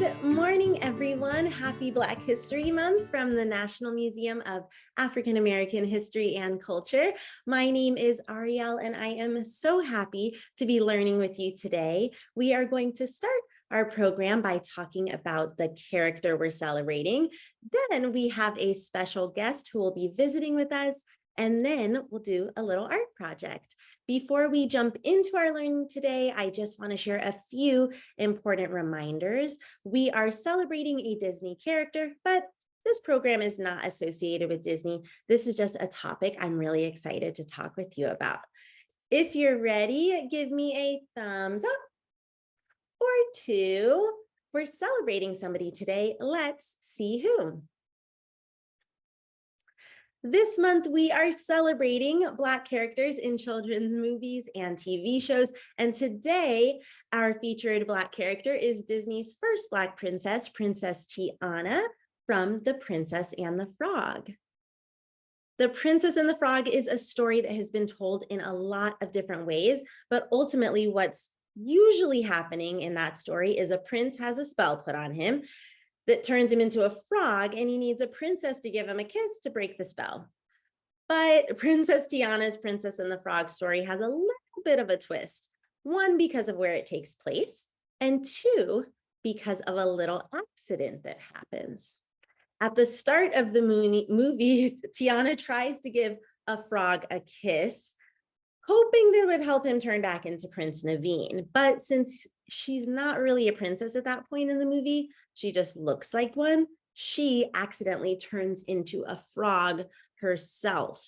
Good morning, everyone. Happy Black History Month from the National Museum of African American History and Culture. My name is Ariel, and I am so happy to be learning with you today. We are going to start our program by talking about the character we're celebrating. Then we have a special guest who will be visiting with us, and then we'll do a little art project. Before we jump into our learning today, I just want to share a few important reminders. We are celebrating a Disney character, but this program is not associated with Disney. This is just a topic I'm really excited to talk with you about. If you're ready, give me a thumbs up or two. We're celebrating somebody today. Let's see who. This month, we are celebrating Black characters in children's movies and TV shows. And today, our featured Black character is Disney's first Black princess, Princess Tiana, from The Princess and the Frog. The Princess and the Frog is a story that has been told in a lot of different ways, but ultimately what's usually happening in that story is a prince has a spell put on him that turns him into a frog, and he needs a princess to give him a kiss to break the spell. But Princess Tiana's Princess and the Frog story has a little bit of a twist. One, because of where it takes place, and two, because of a little accident that happens. At the start of the movie, Tiana tries to give a frog a kiss, hoping that it would help him turn back into Prince Naveen. But since she's not really a princess at that point in the movie, she just looks like one, she accidentally turns into a frog herself.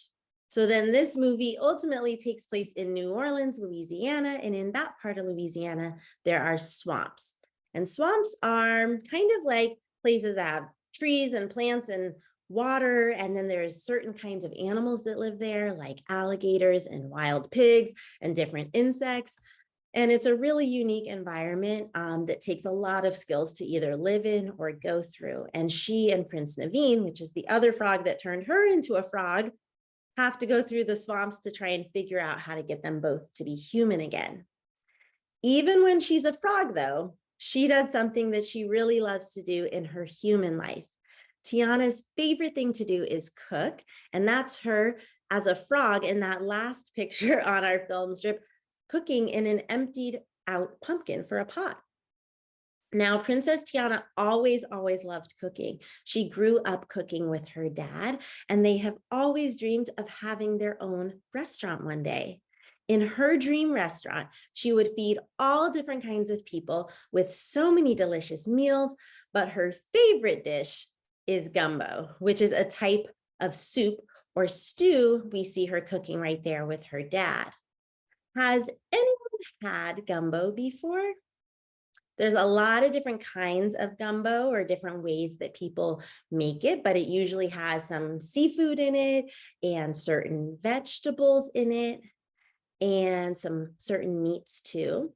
So then this movie ultimately takes place in New Orleans, Louisiana, and in that part of Louisiana, there are swamps. And swamps are kind of like places that have trees and plants and water, and then there's certain kinds of animals that live there, like alligators and wild pigs and different insects. And it's a really unique environment that takes a lot of skills to either live in or go through. And she and Prince Naveen, which is the other frog that turned her into a frog, have to go through the swamps to try and figure out how to get them both to be human again. Even when she's a frog, though, she does something that she really loves to do in her human life. Tiana's favorite thing to do is cook, and that's her as a frog in that last picture on our film strip, cooking in an emptied out pumpkin for a pot. Now, Princess Tiana always loved cooking. She grew up cooking with her dad, and they have always dreamed of having their own restaurant one day. In her dream restaurant, she would feed all different kinds of people with so many delicious meals, but her favorite dish is gumbo, which is a type of soup or stew we see her cooking right there with her dad. Has anyone had gumbo before? There's a lot of different kinds of gumbo or different ways that people make it, but it usually has some seafood in it and certain vegetables in it and some certain meats too.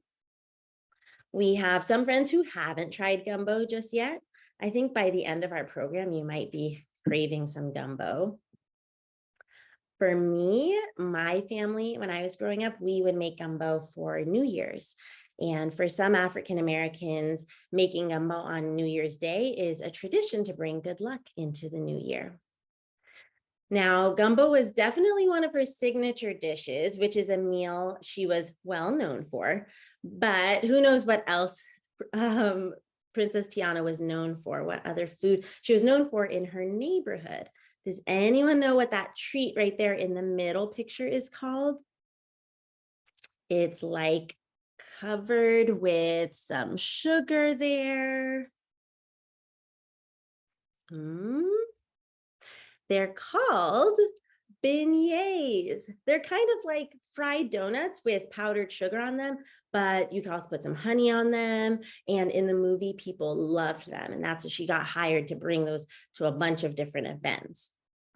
We have some friends who haven't tried gumbo just yet. I think by the end of our program, you might be craving some gumbo. For me, my family, when I was growing up, we would make gumbo for New Year's. And for some African Americans, making gumbo on New Year's Day is a tradition to bring good luck into the new year. Now, gumbo was definitely one of her signature dishes, which is a meal she was well known for. But who knows what else Princess Tiana was known for, what other food she was known for in her neighborhood. Does anyone know what that treat right there in the middle picture is called? It's like covered with some sugar there. They're called beignets. They're kind of like fried donuts with powdered sugar on them, but you can also put some honey on them. And in the movie, people loved them. And that's what she got hired to bring those to a bunch of different events.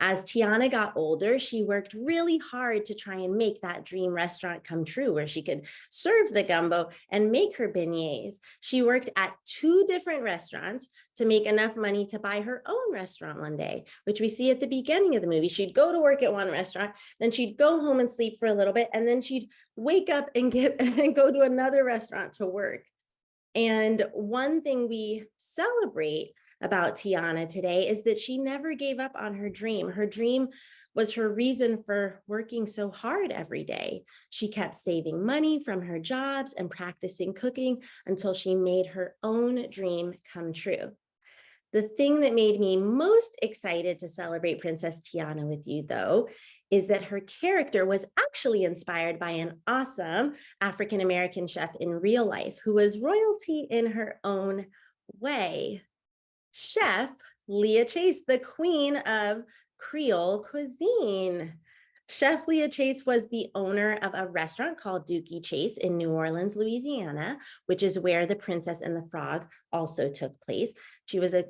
As Tiana got older, she worked really hard to try and make that dream restaurant come true where she could serve the gumbo and make her beignets. She worked at 2 different restaurants to make enough money to buy her own restaurant one day, which we see at the beginning of the movie. She'd go to work at one restaurant, then she'd go home and sleep for a little bit, and then she'd wake up and go to another restaurant to work. And one thing we celebrate about Tiana today is that she never gave up on her dream. Her dream was her reason for working so hard every day. She kept saving money from her jobs and practicing cooking until she made her own dream come true. The thing that made me most excited to celebrate Princess Tiana with you, though, is that her character was actually inspired by an awesome African-American chef in real life who was royalty in her own way. Chef Leah Chase, the queen of Creole cuisine. Chef Leah Chase was the owner of a restaurant called Dookie Chase in New Orleans, Louisiana, which is where The Princess and the Frog also took place. She was a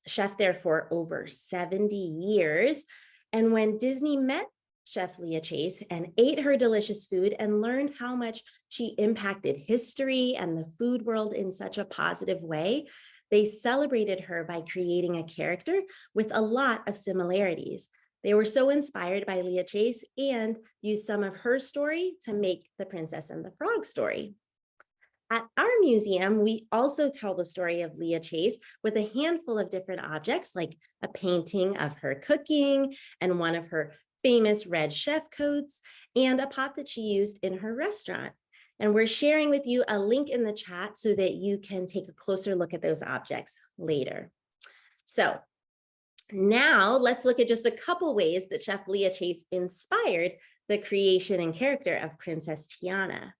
chef there for over 70 years. And when Disney met Chef Leah Chase and ate her delicious food and learned how much she impacted history and the food world in such a positive way, they celebrated her by creating a character with a lot of similarities. They were so inspired by Leah Chase and used some of her story to make The Princess and the Frog story. At our museum, we also tell the story of Leah Chase with a handful of different objects, like a painting of her cooking and one of her famous red chef coats and a pot that she used in her restaurant. And we're sharing with you a link in the chat so that you can take a closer look at those objects later. So now let's look at just a couple ways that Chef Leah Chase inspired the creation and character of Princess Tiana.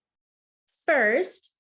First,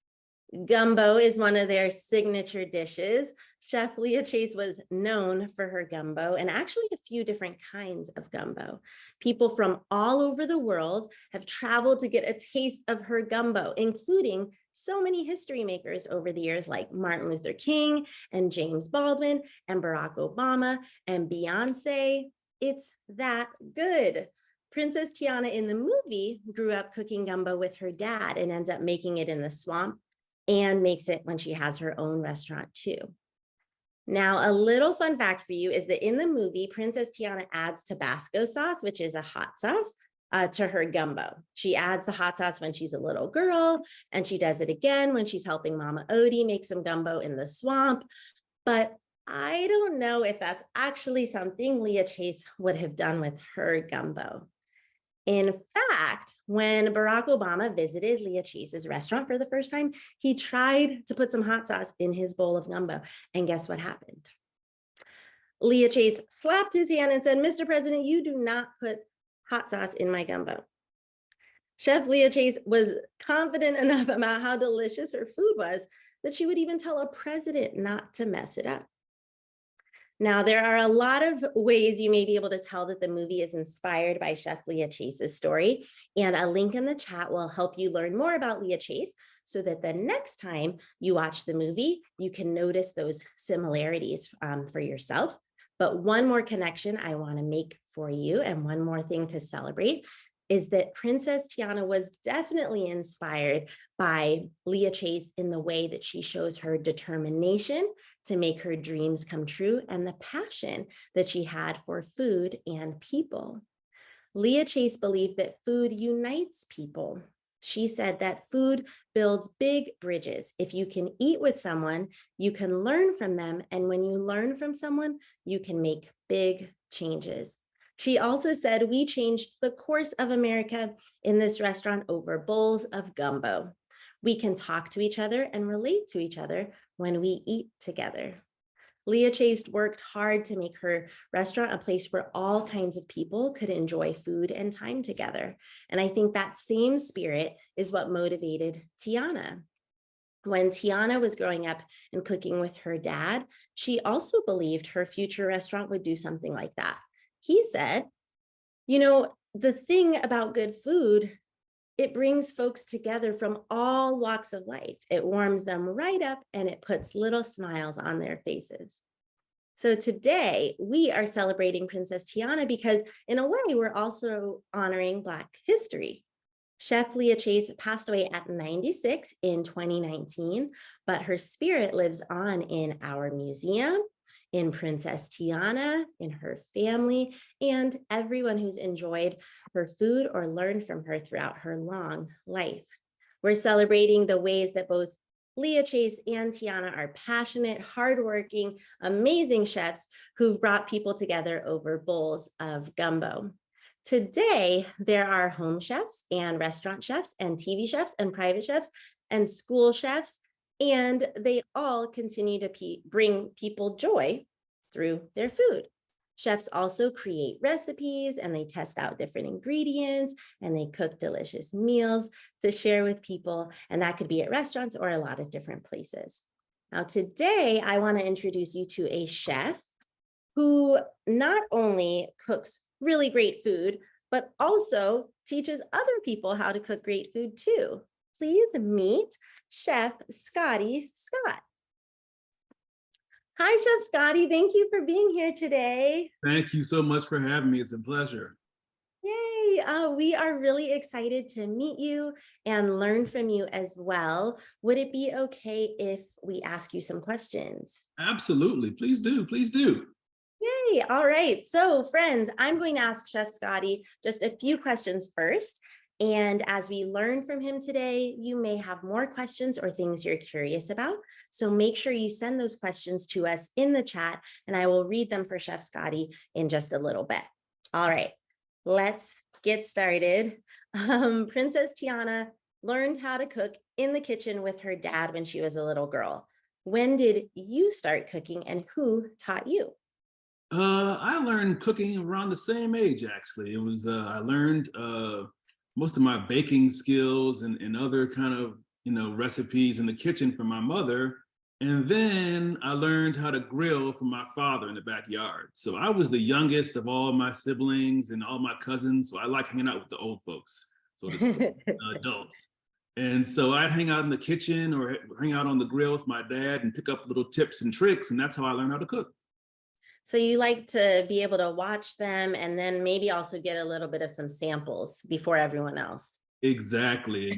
gumbo is one of their signature dishes. Chef Leah Chase was known for her gumbo and actually a few different kinds of gumbo. People from all over the world have traveled to get a taste of her gumbo, including so many history makers over the years like Martin Luther King and James Baldwin and Barack Obama and Beyonce. It's that good. Princess Tiana in the movie grew up cooking gumbo with her dad and ends up making it in the swamp and makes it when she has her own restaurant too. Now, a little fun fact for you is that in the movie, Princess Tiana adds Tabasco sauce, which is a hot sauce, to her gumbo. She adds the hot sauce when she's a little girl, and she does it again when she's helping Mama Odie make some gumbo in the swamp. But I don't know if that's actually something Leah Chase would have done with her gumbo. In fact, when Barack Obama visited Leah Chase's restaurant for the first time, he tried to put some hot sauce in his bowl of gumbo. And guess what happened? Leah Chase slapped his hand and said, "Mr. President, you do not put hot sauce in my gumbo." Chef Leah Chase was confident enough about how delicious her food was that she would even tell a president not to mess it up. Now, there are a lot of ways you may be able to tell that the movie is inspired by Chef Leah Chase's story, and a link in the chat will help you learn more about Leah Chase so that the next time you watch the movie, you can notice those similarities for yourself. But one more connection I want to make for you, and one more thing to celebrate, is that Princess Tiana was definitely inspired by Leah Chase in the way that she shows her determination to make her dreams come true and the passion that she had for food and people. Leah Chase believed that food unites people. She said that food builds big bridges. If you can eat with someone, you can learn from them. And when you learn from someone, you can make big changes. She also said, "We changed the course of America in this restaurant over bowls of gumbo. We can talk to each other and relate to each other when we eat together." Leah Chase worked hard to make her restaurant a place where all kinds of people could enjoy food and time together. And I think that same spirit is what motivated Tiana. When Tiana was growing up and cooking with her dad, she also believed her future restaurant would do something like that. He said, "You know, the thing about good food, it brings folks together from all walks of life. It warms them right up and it puts little smiles on their faces." So today we are celebrating Princess Tiana because in a way we're also honoring Black history. Chef Leah Chase passed away at 96 in 2019, but her spirit lives on in our museum, in Princess Tiana, in her family, and everyone who's enjoyed her food or learned from her throughout her long life. We're celebrating the ways that both Leah Chase and Tiana are passionate, hardworking, amazing chefs who've brought people together over bowls of gumbo. Today, there are home chefs and restaurant chefs and TV chefs and private chefs and school chefs, and they all continue to bring people joy through their food. Chefs also create recipes and they test out different ingredients and they cook delicious meals to share with people. And that could be at restaurants or a lot of different places. Now, today, I want to introduce you to a chef who not only cooks really great food, but also teaches other people how to cook great food too. Please meet Chef Scotty Scott. Hi, Chef Scotty. Thank you for being here today. Thank you so much for having me. It's a pleasure. Yay. We are really excited to meet you and learn from you as well. Would it be okay if we ask you some questions? Absolutely. Please do. Please do. Yay. All right. So friends, I'm going to ask Chef Scotty just a few questions first. And as we learn from him today, you may have more questions or things you're curious about. So make sure you send those questions to us in the chat and I will read them for Chef Scotty in just a little bit. All right, let's get started. Princess Tiana learned how to cook in the kitchen with her dad when she was a little girl. When did you start cooking and who taught you? I learned cooking around the same age, actually. It was, I learned most of my baking skills and other kind of, recipes in the kitchen from my mother. And then I learned how to grill from my father in the backyard. So I was the youngest of all my siblings and all my cousins. So I like hanging out with the old folks, so to speak, adults. And so I'd hang out in the kitchen or hang out on the grill with my dad and pick up little tips and tricks. And that's how I learned how to cook. So you like to be able to watch them and then maybe also get a little bit of some samples before everyone else. Exactly.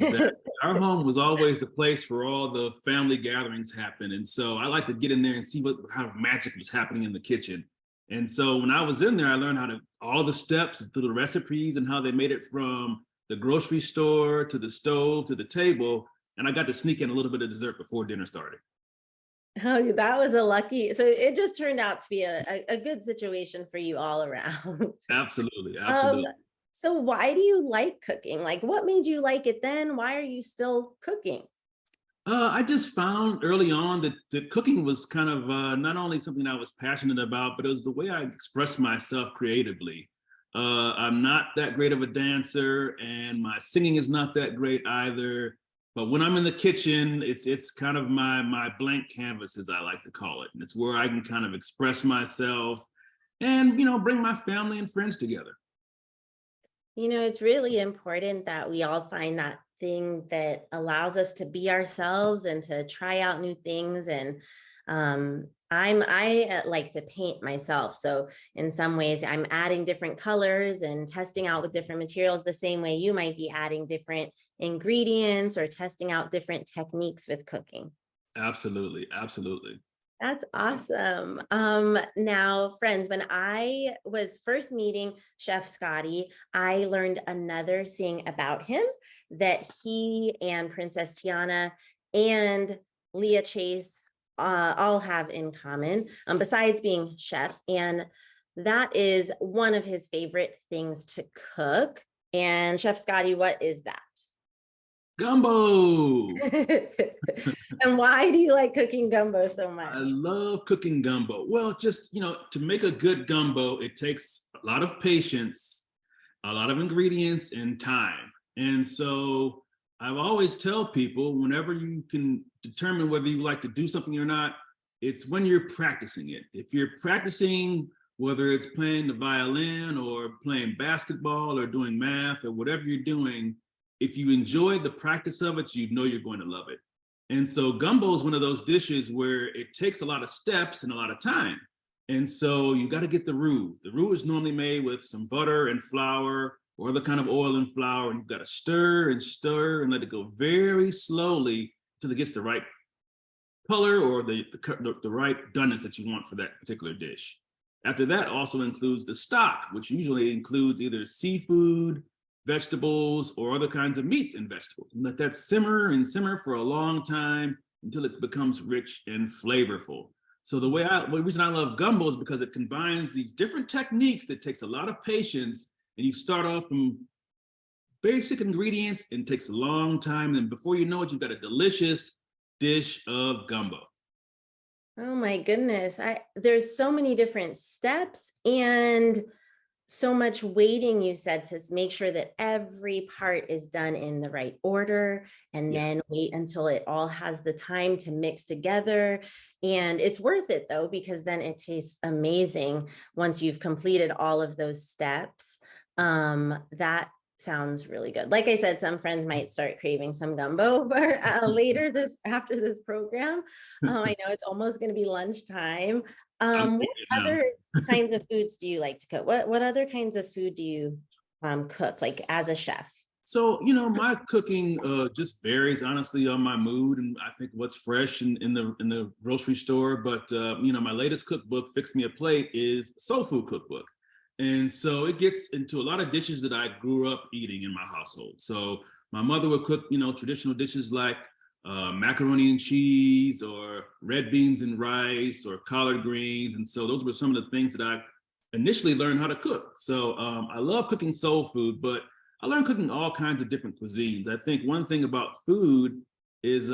Our home was always the place where all the family gatherings happen. And so I like to get in there and see how magic was happening in the kitchen. And so when I was in there, I learned how to, all the steps through the recipes and how they made it from the grocery store to the stove to the table. And I got to sneak in a little bit of dessert before dinner started. Oh, that was a lucky, so it just turned out to be a good situation for you all around. Absolutely, absolutely. So why do you like cooking? Like what made you like it then? Why are you still cooking? I just found early on that cooking was kind of not only something I was passionate about, but it was the way I expressed myself creatively. I'm not that great of a dancer and my singing is not that great either. But when I'm in the kitchen, it's kind of my blank canvas, as I like to call it. And it's where I can kind of express myself and, bring my family and friends together. It's really important that we all find that thing that allows us to be ourselves and to try out new things. And I like to paint myself. So in some ways I'm adding different colors and testing out with different materials the same way you might be adding different ingredients or testing out different techniques with cooking. Absolutely, absolutely. That's awesome. Now, friends, when I was first meeting Chef Scotty, I learned another thing about him that he and Princess Tiana and Leah Chase all have in common, besides being chefs. And that is one of his favorite things to cook. And Chef Scotty, what is that? Gumbo. And why do you like cooking gumbo so much? I love cooking gumbo. Well, just, to make a good gumbo, it takes a lot of patience, a lot of ingredients and time. And so I've always tell people whenever you can determine whether you like to do something or not, it's when you're practicing it. If you're practicing, whether it's playing the violin or playing basketball or doing math or whatever you're doing, if you enjoy the practice of it, you know you're going to love it. And so gumbo is one of those dishes where it takes a lot of steps and a lot of time. And so you got to get the roux. The roux is normally made with some butter and flour or other kind of oil and flour. And you've got to stir and let it go very slowly until it gets the right color or the right doneness that you want for that particular dish. After that also includes the stock, which usually includes either seafood, vegetables, or other kinds of meats and vegetables. And let that simmer and simmer for a long time until it becomes rich and flavorful. So the reason I love gumbo is because it combines these different techniques that takes a lot of patience, and you start off from basic ingredients and takes a long time. And before you know it, you've got a delicious dish of gumbo. Oh my goodness. There's so many different steps and so much waiting, you said, to make sure that every part is done in the right order, and Yeah. then wait until it all has the time to mix together. And it's worth it though, because then it tastes amazing once you've completed all of those steps. That sounds really good. Like I said, some friends might start craving some gumbo later after this program. I know it's almost going to be lunchtime. What other kinds of foods do you like to cook? What other kinds of food do you cook, like as a chef? So, my cooking just varies honestly on my mood and I think what's fresh in the grocery store. But my latest cookbook, Fix Me a Plate, is soul food cookbook. And so it gets into a lot of dishes that I grew up eating in my household. So my mother would cook, traditional dishes like macaroni and cheese or red beans and rice or collard greens. And so those were some of the things that I initially learned how to cook. So I love cooking soul food, but I learned cooking all kinds of different cuisines. I think one thing about food is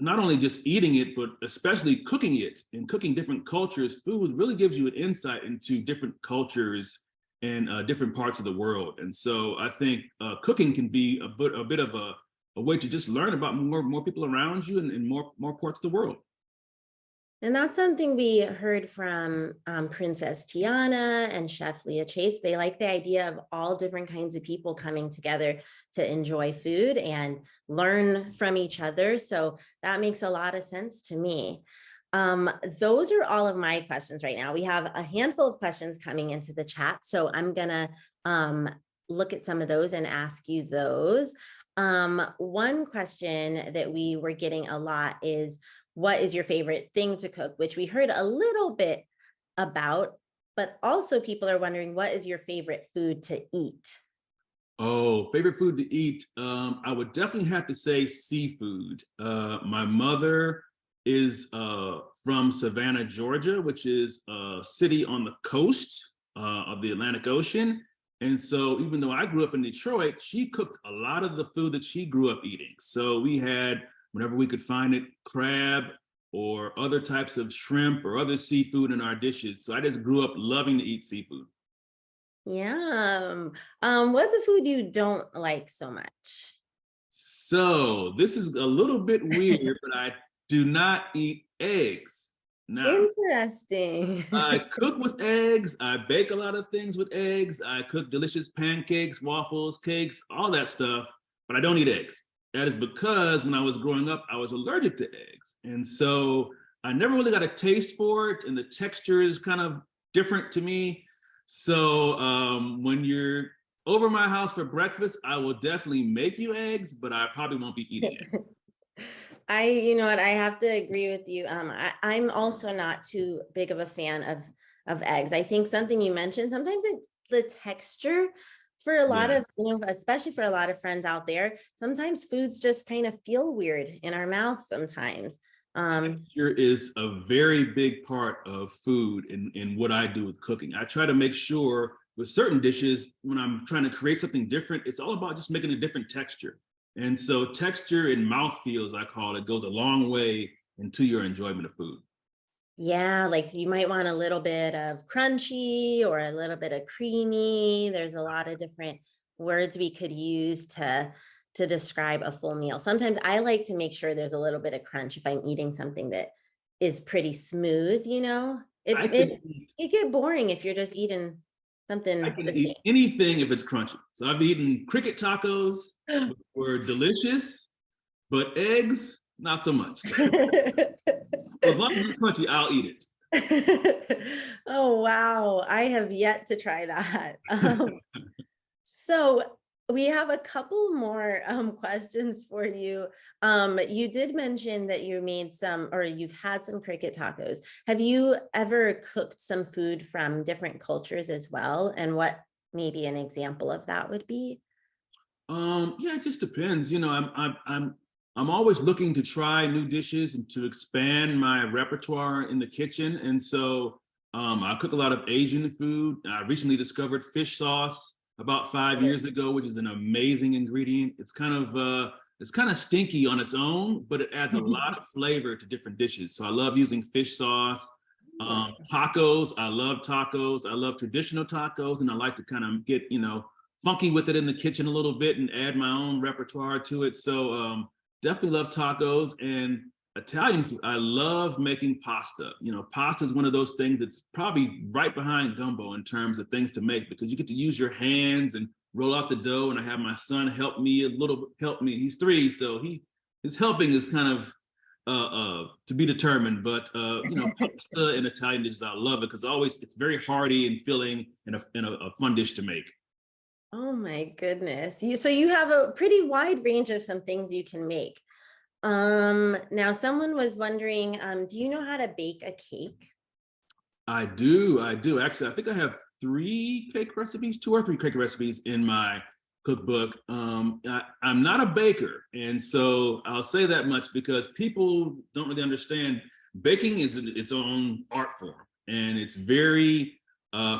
not only just eating it, but especially cooking it and cooking different cultures. Food really gives you an insight into different cultures and different parts of the world. And so I think cooking can be a bit of a way to just learn about more people around you and more parts of the world. And that's something we heard from Princess Tiana and Chef Leah Chase. They like the idea of all different kinds of people coming together to enjoy food and learn from each other. So that makes a lot of sense to me. Those are all of my questions right now. We have a handful of questions coming into the chat. So I'm gonna look at some of those and ask you those. One question that we were getting a lot is, what is your favorite thing to cook? Which we heard a little bit about, but also people are wondering, what is your favorite food to eat? Oh, favorite food to eat. I would definitely have to say seafood. My mother is from Savannah, Georgia, which is a city on the coast of the Atlantic Ocean. And so even though I grew up in Detroit, she cooked a lot of the food that she grew up eating. So we had, whenever we could find it, crab or other types of shrimp or other seafood in our dishes. So I just grew up loving to eat seafood. Yeah. What's a food you don't like so much? So this is a little bit weird, but I do not eat eggs. Now, Interesting. I cook with eggs. I bake a lot of things with eggs. I cook delicious pancakes, waffles, cakes, all that stuff, but I don't eat eggs. That is because when I was growing up, I was allergic to eggs. And so I never really got a taste for it, and the texture is kind of different to me. So when you're over my house for breakfast, I will definitely make you eggs, but I probably won't be eating eggs. You know what, I have to agree with you. I'm also not too big of a fan of eggs. I think something you mentioned, sometimes it's the texture for a lot of, especially for a lot of friends out there, sometimes foods just kind of feel weird in our mouths sometimes. Texture is a very big part of food in what I do with cooking. I try to make sure with certain dishes, when I'm trying to create something different, it's all about just making a different texture. And so texture and mouthfeel, as I call it, goes a long way into your enjoyment of food. Yeah, like you might want a little bit of crunchy or a little bit of creamy. There's a lot of different words we could use to describe a full meal. Sometimes I like to make sure there's a little bit of crunch if I'm eating something that is pretty smooth, you know. It get boring if you're just eating something I can the eat anything if it's crunchy. So I've eaten cricket tacos, which were delicious, but eggs, not so much. So as long as it's crunchy, I'll eat it. Oh, wow. I have yet to try that. So we have a couple more questions for you. You did mention that you made some, or you've had some cricket tacos. Have you ever cooked some food from different cultures as well? And what maybe an example of that would be? Yeah, it just depends. I'm I'm always looking to try new dishes and to expand my repertoire in the kitchen. And so I cook a lot of Asian food. I recently discovered fish sauce about 5 years ago, which is an amazing ingredient. It's kind of stinky on its own, but it adds a lot of flavor to different dishes. So I love using fish sauce. Tacos, I love tacos. I love traditional tacos, and I like to kind of get, funky with it in the kitchen a little bit and add my own repertoire to it. So definitely love tacos. And Italian food, I love making pasta. Pasta is one of those things that's probably right behind gumbo in terms of things to make, because you get to use your hands and roll out the dough. And I have my son help me a little, help me. He's 3, so his helping is kind of to be determined. But pasta and Italian dishes, I love it because it's very hearty and filling and a fun dish to make. Oh my goodness. So you have a pretty wide range of some things you can make. Now someone was wondering, do you know how to bake a cake? I do. Actually, I think I have 3 cake recipes, 2 or 3 cake recipes in my cookbook. I'm not a baker, and so I'll say that much because people don't really understand baking is its own art form, and it's very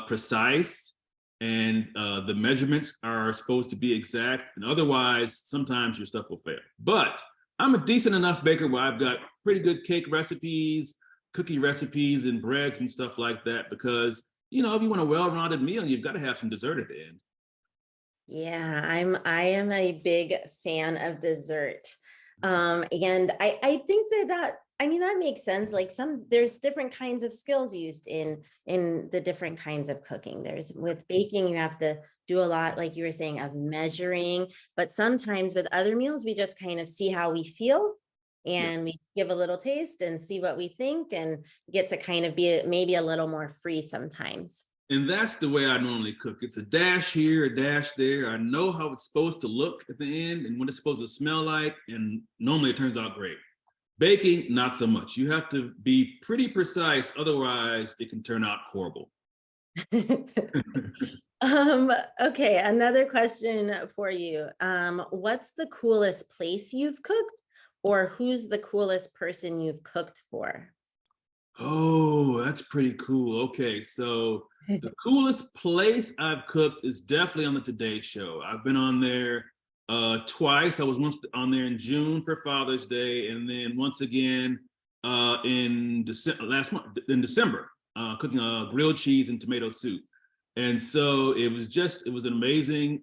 precise, and the measurements are supposed to be exact, and otherwise sometimes your stuff will fail. But I'm a decent enough baker where I've got pretty good cake recipes, cookie recipes, and breads and stuff like that, because if you want a well-rounded meal, you've got to have some dessert at the end. Yeah, I am a big fan of dessert. And I think that makes sense. Like there's different kinds of skills used in the different kinds of cooking. With baking, you have to do a lot, like you were saying, of measuring, but sometimes with other meals, we just kind of see how we feel and we give a little taste and see what we think and get to kind of be maybe a little more free sometimes. And that's the way I normally cook. It's a dash here, a dash there. I know how it's supposed to look at the end and what it's supposed to smell like, and normally it turns out great. Baking, not so much. You have to be pretty precise, otherwise it can turn out horrible. Okay, another question for you. What's the coolest place you've cooked, or who's the coolest person you've cooked for? Oh, that's pretty cool. Okay, so the coolest place I've cooked is definitely on the Today Show. I've been on there twice. I was once on there in June for Father's Day, and then once again in December, cooking grilled cheese and tomato soup. And so it was an amazing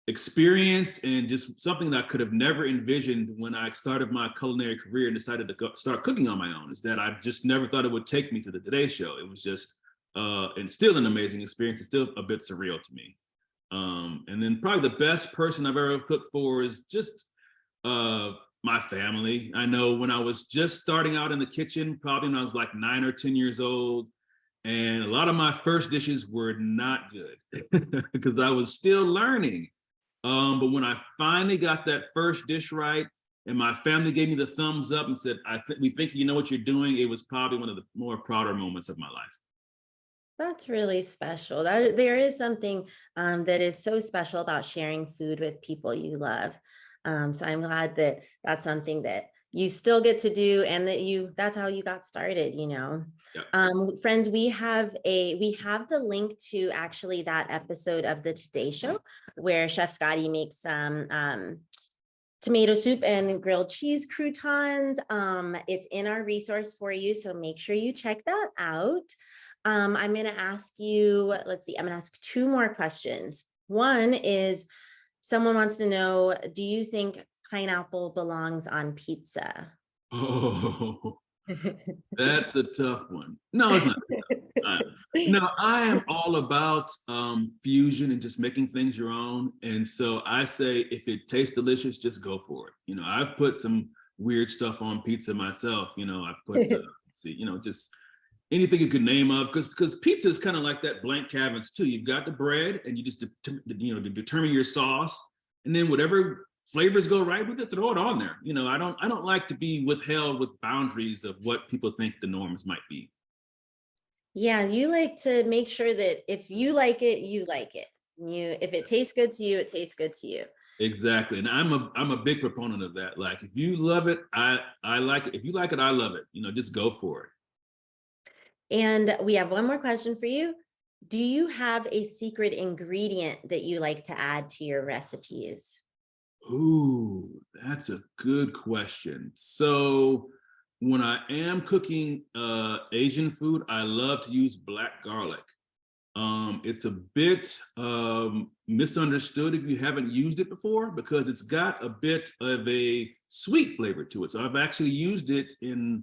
experience, and just something that I could have never envisioned when I started my culinary career and decided to start cooking on my own, is that I just never thought it would take me to the Today Show. It was just, and still an amazing experience. It's still a bit surreal to me. And then probably the best person I've ever cooked for is just my family. I know when I was just starting out in the kitchen, probably when I was like 9 or 10 years old, and a lot of my first dishes were not good because I was still learning. But when I finally got that first dish right, and my family gave me the thumbs up and said, we think you know what you're doing, it was probably one of the more prouder moments of my life. That's really special. That there is something that is so special about sharing food with people you love. So I'm glad that that's something that you still get to do, and that's how you got started, Yep. Friends, we have the link to actually that episode of the Today Show where Chef Scotty makes some tomato soup and grilled cheese croutons. It's in our resource for you, so make sure you check that out. I'm going to ask you, I'm going to ask 2 more questions. One is, someone wants to know, do you think pineapple belongs on pizza? Oh, that's the tough one. No, it's not. No, I am all about fusion and just making things your own. And so I say, if it tastes delicious, just go for it. I've put some weird stuff on pizza myself. I put, just anything you could name of, because pizza is kind of like that blank canvas too. You've got the bread, and you just determine your sauce, and then whatever flavors go right with it, throw it on there. I don't like to be withheld with boundaries of what people think the norms might be. Yeah, you like to make sure that if you like it, you like it. If it tastes good to you, it tastes good to you. Exactly. And I'm a big proponent of that. Like if you love it, I like it. If you like it, I love it. Just go for it. And we have one more question for you. Do you have a secret ingredient that you like to add to your recipes? Ooh, that's a good question. So when I am cooking Asian food, I love to use black garlic. It's a bit misunderstood if you haven't used it before because it's got a bit of a sweet flavor to it. So I've actually used it in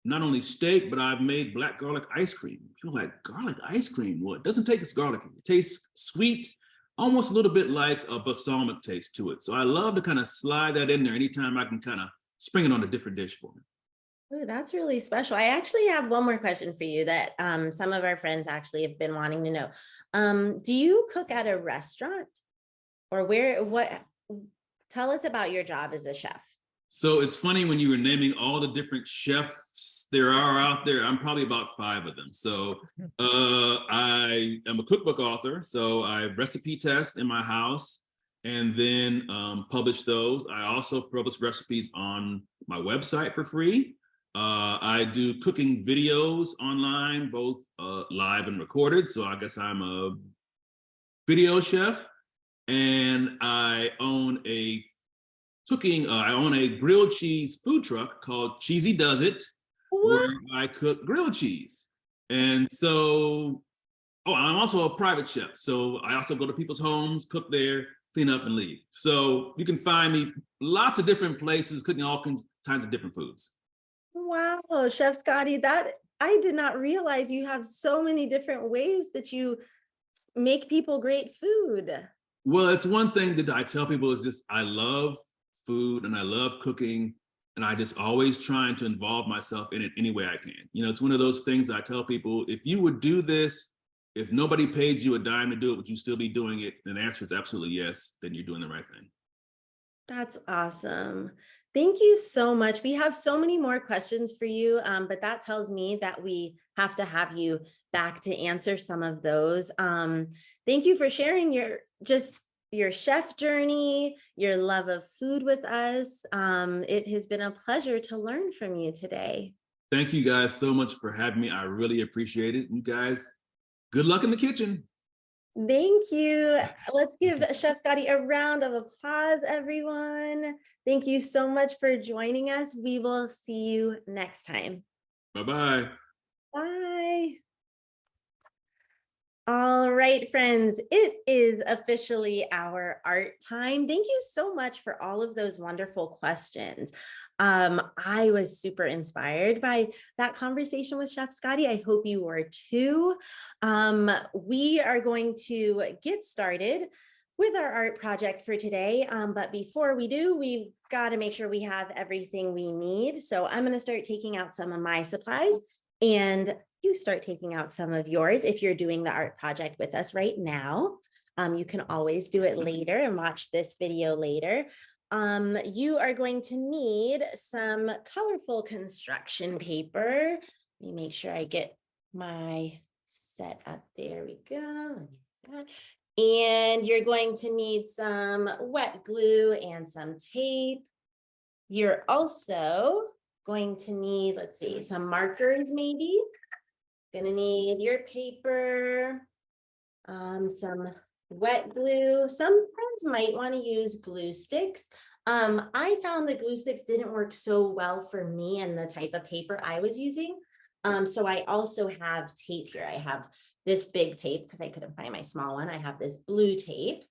not only steak, but I've made black garlic ice cream. People are like, garlic ice cream? Well, it doesn't taste garlicky. It tastes sweet, almost a little bit like a balsamic taste to it. So I love to kind of slide that in there anytime I can kind of spring it on a different dish for me. Ooh, that's really special. I actually have one more question for you that some of our friends actually have been wanting to know. Do you cook at a restaurant or tell us about your job as a chef. So it's funny when you were naming all the different chefs there are out there. I'm probably about 5 of them. So I am a cookbook author. So I recipe test in my house and then publish those. I also publish recipes on my website for free. I do cooking videos online, both live and recorded. So I guess I'm a video chef, and I own a grilled cheese food truck called Cheesy Does It, What? where I cook grilled cheese. And so, I'm also a private chef. So I also go to people's homes, cook there, clean up and leave. So you can find me lots of different places, cooking all kinds of different foods. Wow, Chef Scotty, that I did not realize you have so many different ways that you make people great food. Well, it's one thing that I tell people is just I love food and I love cooking, and I just always trying to involve myself in it any way I can. It's one of those things I tell people, if you would do this, if nobody paid you a dime to do it, would you still be doing it? And the answer is absolutely yes, then you're doing the right thing. That's awesome. Thank you so much. We have so many more questions for you, but that tells me that we have to have you back to answer some of those. Thank you for sharing your chef journey, your love of food with us. It has been a pleasure to learn from you today. Thank you guys so much for having me. I really appreciate it. You guys, good luck in the kitchen. Thank you. Let's give Chef Scotty a round of applause, everyone. Thank you so much for joining us. We will see you next time. Bye-bye. Bye. All right, friends, it is officially our art time. Thank you so much for all of those wonderful questions. I was super inspired by that conversation with Chef Scotty. I hope you were too. We are going to get started with our art project for today. But before we do, we've got to make sure we have everything we need. So I'm going to start taking out some of my supplies, and you start taking out some of yours. If you're doing the art project with us right now, you can always do it later and watch this video later. You are going to need some colorful construction paper. Let me make sure I get my set up. There we go. And you're going to need some wet glue and some tape. You're also going to need, let's see, some markers maybe. Gonna need your paper, some wet glue. Some friends might want to use glue sticks. I found the glue sticks didn't work so well for me and the type of paper I was using. So I also have tape here. I have this big tape because I couldn't find my small one. I have this blue tape.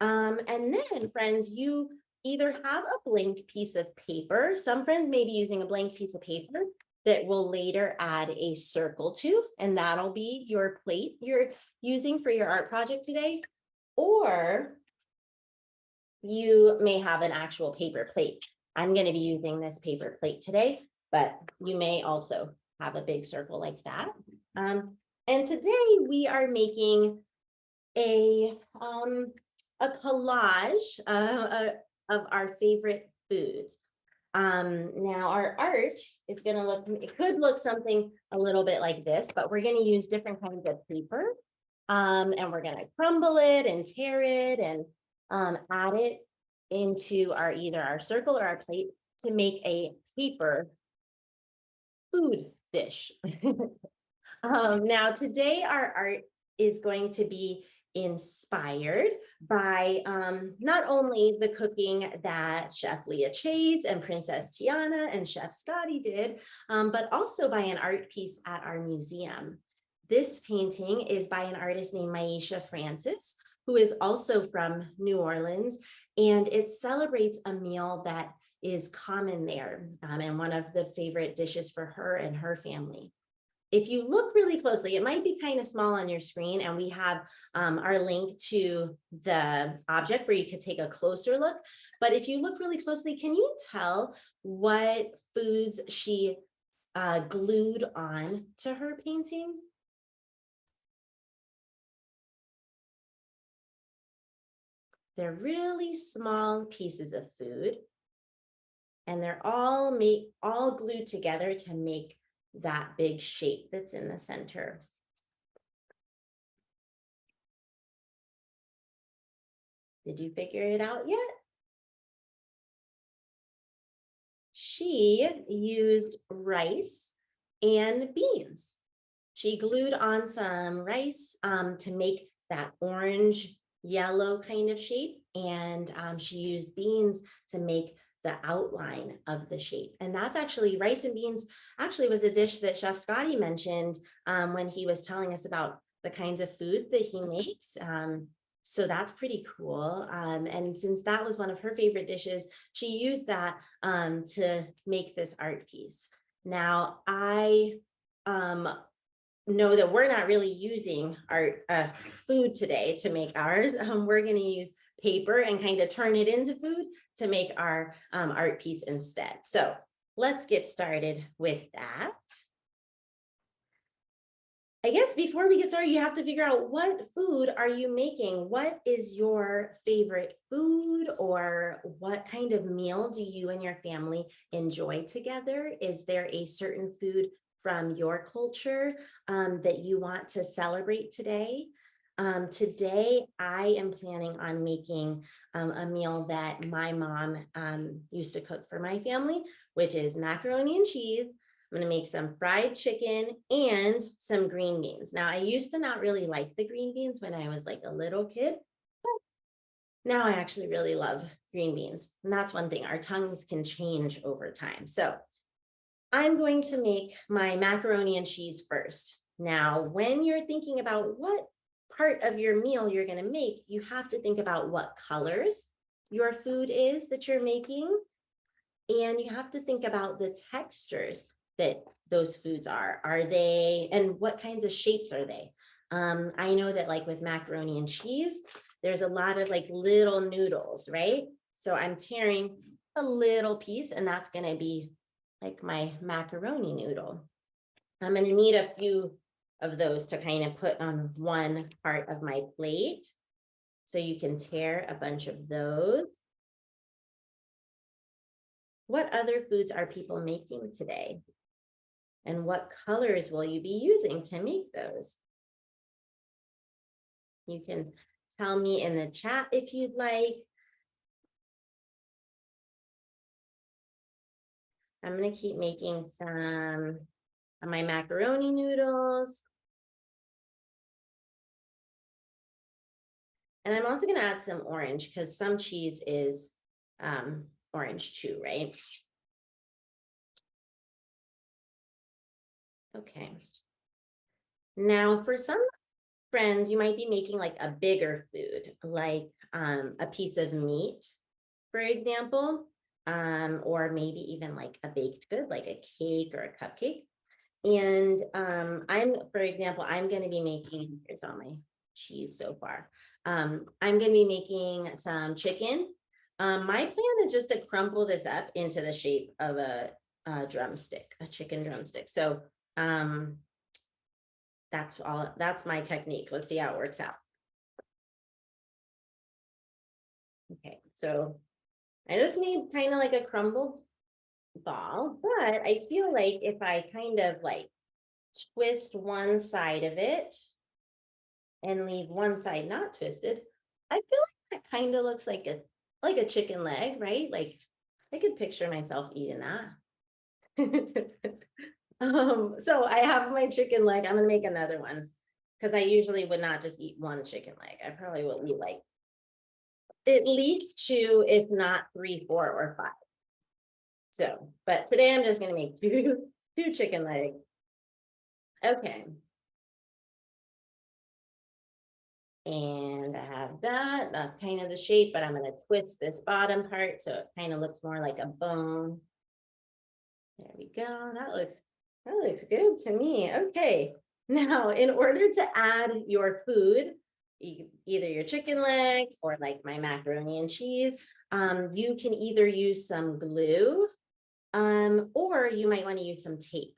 And then, friends, you either have a blank piece of paper. Some friends may be using a blank piece of paper that will later add a circle to, and that'll be your plate you're using for your art project today. Or you may have an actual paper plate. I'm going to be using this paper plate today, but you may also have a big circle like that. And today we are making a collage of our favorite foods. Now our art is going to look, it could look something a little bit like this, but we're going to use different kinds of paper. And we're going to crumble it and tear it and add it into either our circle or our plate to make a paper food dish. Now today our art is going to be inspired by not only the cooking that Chef Leah Chase and Princess Tiana and Chef Scotty did, but also by an art piece at our museum. This painting is by an artist named Maisha Francis, who is also from New Orleans, and it celebrates a meal that is common there and one of the favorite dishes for her and her family. If you look really closely, it might be kind of small on your screen, and we have our link to the object where you could take a closer look. But if you look really closely, can you tell what foods she glued on to her painting? They're really small pieces of food, and they're all glued together to make that big shape that's in the center. Did you figure it out yet? She used rice and beans. She glued on some rice to make that orange yellow kind of shape, and she used beans to make the outline of the shape. And that's actually, rice and beans actually was a dish that Chef Scotty mentioned when he was telling us about the kinds of food that he makes. So that's pretty cool. And since that was one of her favorite dishes, she used that to make this art piece. Now, I know that we're not really using art food today to make ours. We're going to use paper and kind of turn it into food to make our art piece instead. So let's get started with that. I guess before we get started, you have to figure out, what food are you making? What is your favorite food, or what kind of meal do you and your family enjoy together? Is there a certain food from your culture that you want to celebrate today? Today, I am planning on making a meal that my mom used to cook for my family, which is macaroni and cheese. I'm going to make some fried chicken and some green beans. Now, I used to not really like the green beans when I was like a little kid, but now I actually really love green beans. And that's one thing, our tongues can change over time. So I'm going to make my macaroni and cheese first. Now, when you're thinking about what part of your meal you're going to make, you have to think about what colors your food is that you're making. And you have to think about the textures that those foods are they, and what kinds of shapes are they? I know that like with macaroni and cheese, there's a lot of like little noodles, right? So I'm tearing a little piece, and that's going to be like my macaroni noodle. I'm going to need a few of those to kind of put on one part of my plate. So you can tear a bunch of those. What other foods are people making today? And what colors will you be using to make those? You can tell me in the chat if you'd like. I'm going to keep making some of my macaroni noodles. And I'm also going to add some orange, because some cheese is orange too, right? Okay. Now, for some friends, you might be making like a bigger food, like a piece of meat, for example, or maybe even like a baked good, like a cake or a cupcake. And for example, I'm going to be making, here's all my cheese so far. I'm going to be making some chicken. My plan is just to crumple this up into the shape of a drumstick, a chicken drumstick. So that's my technique. Let's see how it works out. Okay, so I just made kind of like a crumbled ball, but I feel like if I kind of like twist one side of it and leave one side not twisted, I feel like That kind of looks like a chicken leg, right? Like I could picture myself eating that. So I have my chicken leg. I'm gonna make another one because I usually would not just eat one chicken leg. I probably will eat like at least 2, if not 3, 4, or 5. So, but today I'm just gonna make two chicken legs. Okay. And I have that. That's kind of the shape, but I'm gonna twist this bottom part so it kind of looks more like a bone. There we go. That looks good to me. Okay. Now, in order to add your food, either your chicken legs or like my macaroni and cheese, you can either use some glue, or you might want to use some tape.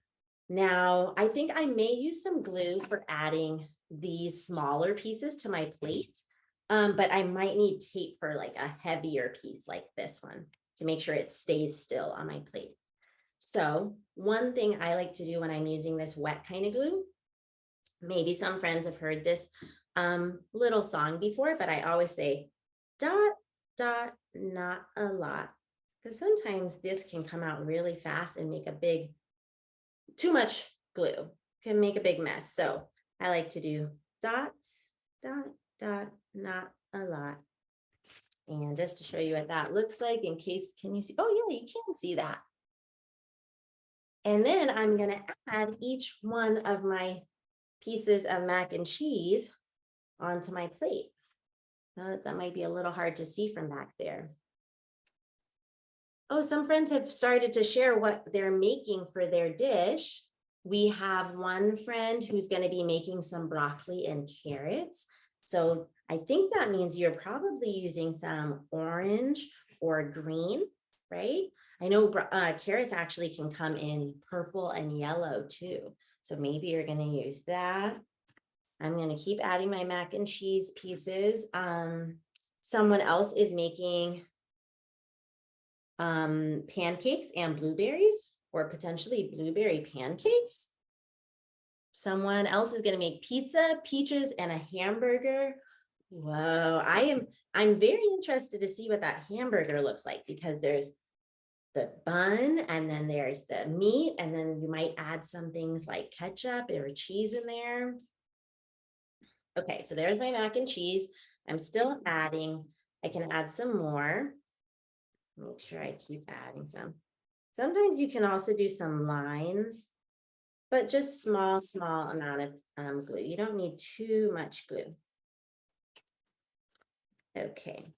Now, I think I may use some glue for adding these smaller pieces to my plate, but I might need tape for like a heavier piece like this one to make sure it stays still on my plate. So one thing I like to do when I'm using this wet kind of glue, maybe some friends have heard this little song before, but I always say dot, dot, not a lot. Because sometimes this can come out really fast and make too much glue can make a big mess. So I like to do dots, dot, dot, not a lot. And just to show you what that looks like in case, can you see? Oh yeah, you can see that. And then I'm going to add each one of my pieces of mac and cheese onto my plate. Now that might be a little hard to see from back there. Oh, some friends have started to share what they're making for their dish. We have one friend who's going to be making some broccoli and carrots. So I think that means you're probably using some orange or green, right? I know carrots actually can come in purple and yellow too. So maybe you're going to use that. I'm going to keep adding my mac and cheese pieces. Someone else is making pancakes and blueberries, or potentially blueberry pancakes. Someone else is going to make pizza, peaches, and a hamburger. Whoa, I'm very interested to see what that hamburger looks like, because there's the bun and then there's the meat, and then you might add some things like ketchup or cheese in there. Okay, so there's my mac and cheese. I'm still adding. I can add some more. Make sure I keep adding some. Sometimes you can also do some lines, but just small amount of glue. You don't need too much glue. Okay.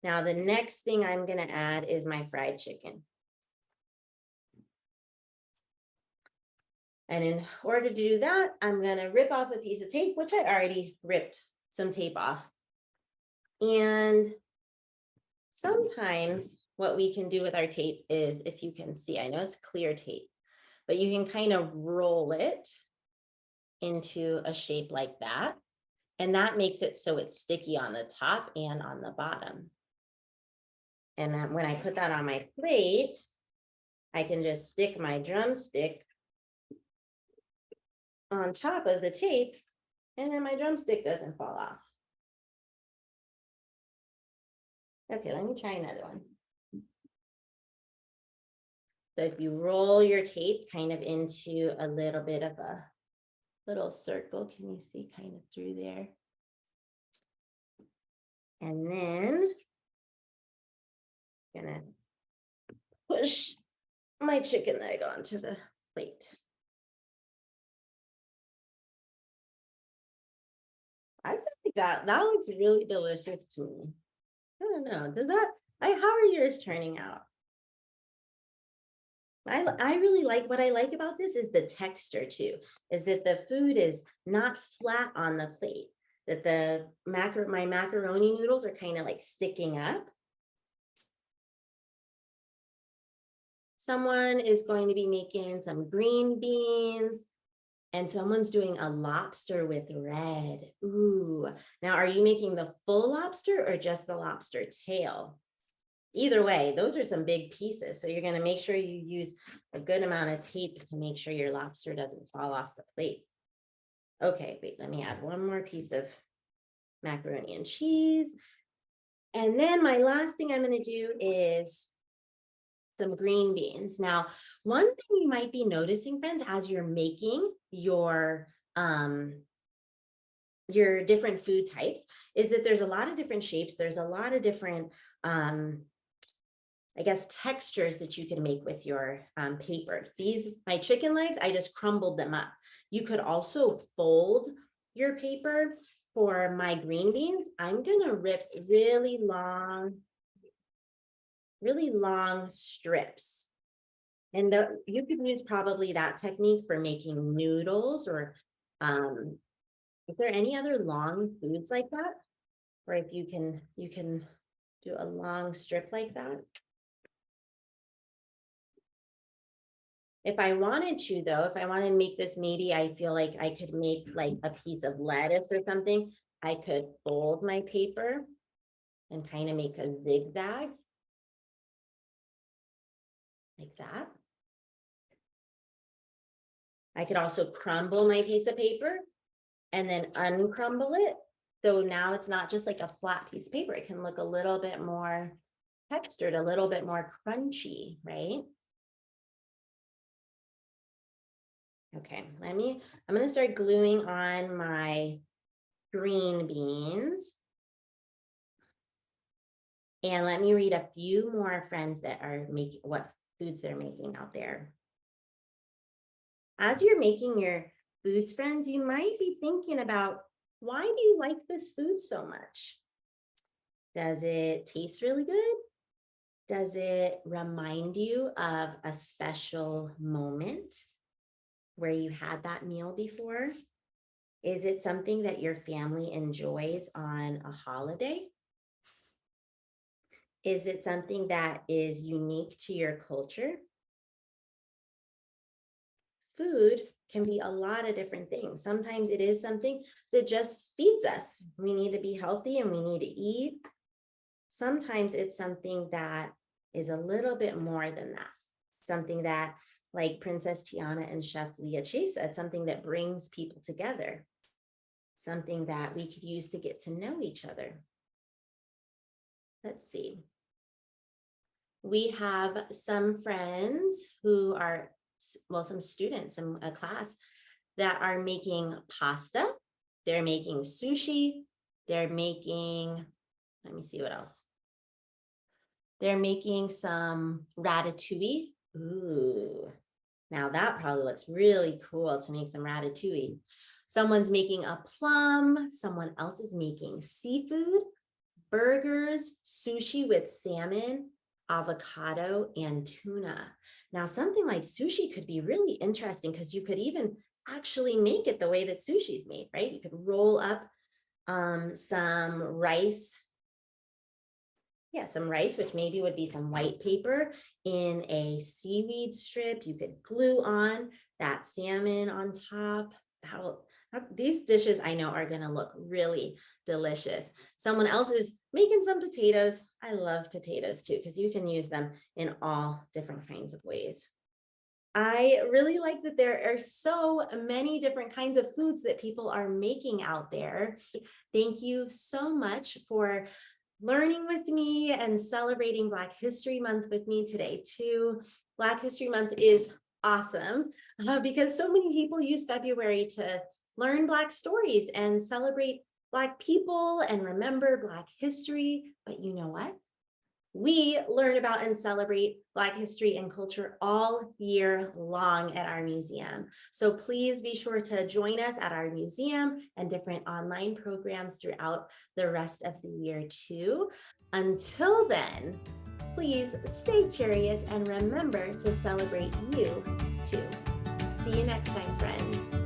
Now the next thing I'm going to add is my fried chicken. And in order to do that, I'm going to rip off a piece of tape, which I already ripped some tape off. And sometimes what we can do with our tape is, if you can see, I know it's clear tape, but you can kind of roll it into a shape like that. And that makes it so it's sticky on the top and on the bottom. And then when I put that on my plate, I can just stick my drumstick on top of the tape, and then my drumstick doesn't fall off. Okay, let me try another one. So if you roll your tape kind of into a little bit of a little circle, can you see kind of through there? And then I'm gonna push my chicken leg onto the plate. I think that looks really delicious to me. I don't know. How are yours turning out? I really like, what I like about this is the texture too, is that the food is not flat on the plate, that my macaroni noodles are kind of like sticking up. Someone is going to be making some green beans, and someone's doing a lobster with red. Ooh, now are you making the full lobster or just the lobster tail? Either way, those are some big pieces. So you're going to make sure you use a good amount of tape to make sure your lobster doesn't fall off the plate. Okay, wait, let me add one more piece of macaroni and cheese. And then my last thing I'm going to do is some green beans. Now, one thing you might be noticing, friends, as you're making your different food types, is that there's a lot of different shapes. There's a lot of different, I guess, textures that you can make with your paper. My chicken legs, I just crumbled them up. You could also fold your paper. For my green beans, I'm gonna rip really long strips. And you could use probably that technique for making noodles, or is there any other long foods like that? Or if you can do a long strip like that. If I wanted to, though, if I wanted to make this, maybe I feel like I could make like a piece of lettuce or something. I could fold my paper and kind of make a zigzag like that. I could also crumble my piece of paper and then uncrumble it. So now it's not just like a flat piece of paper. It can look a little bit more textured, a little bit more crunchy, right? Okay, I'm gonna start gluing on my green beans. And let me read a few more friends that are making what foods they're making out there. As you're making your foods, friends, you might be thinking about, why do you like this food so much? Does it taste really good? Does it remind you of a special moment where you had that meal before? Is it something that your family enjoys on a holiday? Is it something that is unique to your culture? Food can be a lot of different things. Sometimes it is something that just feeds us. We need to be healthy and we need to eat. Sometimes it's something that is a little bit more than that. Something that, like Princess Tiana and Chef Leah Chase said, something that brings people together. Something that we could use to get to know each other. Let's see. We have some friends who are, well, some students in a class that are making pasta. They're making sushi. They're making, let me see what else. They're making some ratatouille. Ooh, now that probably looks really cool to make some ratatouille. Someone's making a plum. Someone else is making seafood, burgers, sushi with salmon, avocado, and tuna. Now, something like sushi could be really interesting because you could even actually make it the way that sushi is made, right? You could roll up some rice. Yeah, some rice, which maybe would be some white paper in a seaweed strip. You could glue on that salmon on top. These dishes I know are going to look really delicious. Someone else is making some potatoes. I love potatoes too, because you can use them in all different kinds of ways. I really like that there are so many different kinds of foods that people are making out there. Thank you so much for learning with me and celebrating Black History Month with me today too. Black History Month is awesome because so many people use February to learn Black stories and celebrate Black people and remember Black history. But you know what? We learn about and celebrate Black history and culture all year long at our museum. So please be sure to join us at our museum and different online programs throughout the rest of the year too. Until then, please stay curious and remember to celebrate you too. See you next time, friends.